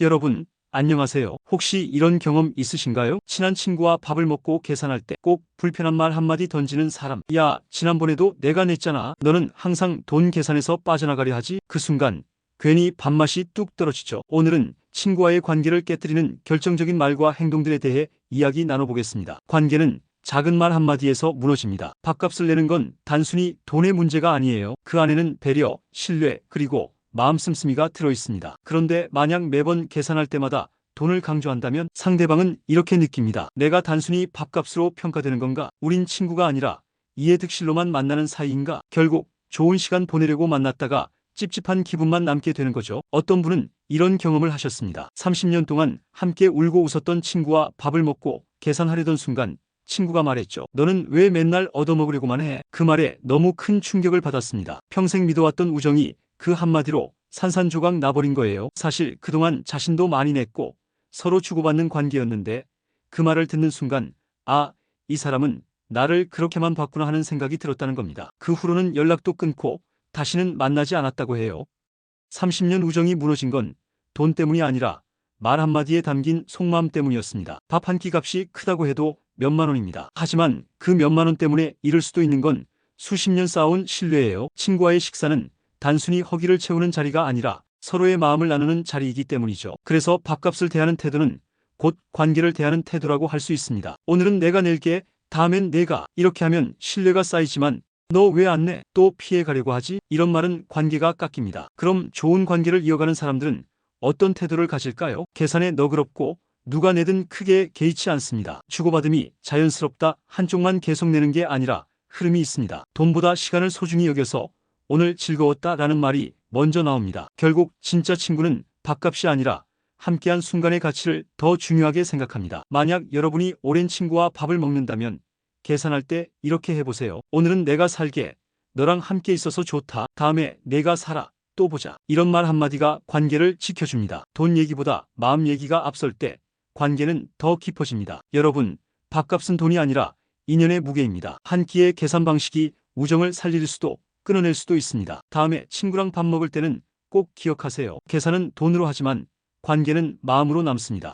여러분, 안녕하세요. 혹시 이런 경험 있으신가요? 친한 친구와 밥을 먹고 계산할 때 꼭 불편한 말 한마디 던지는 사람. 야, 지난번에도 내가 냈잖아. 너는 항상 돈 계산에서 빠져나가려 하지? 그 순간 괜히 밥맛이 뚝 떨어지죠. 오늘은 친구와의 관계를 깨뜨리는 결정적인 말과 행동들에 대해 이야기 나눠보겠습니다. 관계는 작은 말 한마디에서 무너집니다. 밥값을 내는 건 단순히 돈의 문제가 아니에요. 그 안에는 배려, 신뢰, 그리고 마음 씀씀이가 들어있습니다. 그런데 만약 매번 계산할 때마다 돈을 강조한다면 상대방은 이렇게 느낍니다. 내가 단순히 밥값으로 평가되는 건가? 우린 친구가 아니라 이해득실로만 만나는 사이인가? 결국 좋은 시간 보내려고 만났다가 찝찝한 기분만 남게 되는 거죠. 어떤 분은 이런 경험을 하셨습니다. 30년 동안 함께 울고 웃었던 친구와 밥을 먹고 계산하려던 순간 친구가 말했죠. 너는 왜 맨날 얻어먹으려고만 해? 그 말에 너무 큰 충격을 받았습니다. 평생 믿어왔던 우정이 그 한마디로 산산조각 나버린 거예요. 사실 그동안 자신도 많이 냈고 서로 주고받는 관계였는데 그 말을 듣는 순간 아, 이 사람은 나를 그렇게만 봤구나 하는 생각이 들었다는 겁니다. 그 후로는 연락도 끊고 다시는 만나지 않았다고 해요. 30년 우정이 무너진 건 돈 때문이 아니라 말 한마디에 담긴 속마음 때문이었습니다. 밥 한 끼 값이 크다고 해도 몇만 원입니다. 하지만 그 몇만 원 때문에 잃을 수도 있는 건 수십 년 쌓아온 신뢰예요. 친구와의 식사는 단순히 허기를 채우는 자리가 아니라 서로의 마음을 나누는 자리이기 때문이죠. 그래서 밥값을 대하는 태도는 곧 관계를 대하는 태도라고 할 수 있습니다. 오늘은 내가 낼게, 다음엔 내가. 이렇게 하면 신뢰가 쌓이지만 너 왜 안 내? 또 피해가려고 하지? 이런 말은 관계가 깎입니다. 그럼 좋은 관계를 이어가는 사람들은 어떤 태도를 가질까요? 계산에 너그럽고 누가 내든 크게 개의치 않습니다. 주고받음이 자연스럽다, 한쪽만 계속 내는 게 아니라 흐름이 있습니다. 돈보다 시간을 소중히 여겨서 오늘 즐거웠다 라는 말이 먼저 나옵니다. 결국 진짜 친구는 밥값이 아니라 함께한 순간의 가치를 더 중요하게 생각합니다. 만약 여러분이 오랜 친구와 밥을 먹는다면 계산할 때 이렇게 해보세요. 오늘은 내가 살게. 너랑 함께 있어서 좋다. 다음에 내가 살아. 또 보자. 이런 말 한마디가 관계를 지켜줍니다. 돈 얘기보다 마음 얘기가 앞설 때 관계는 더 깊어집니다. 여러분, 밥값은 돈이 아니라 인연의 무게입니다. 한 끼의 계산 방식이 우정을 살릴 수도 끊어낼 수도 있습니다. 다음에 친구랑 밥 먹을 때는 꼭 기억하세요. 계산은 돈으로 하지만 관계는 마음으로 남습니다.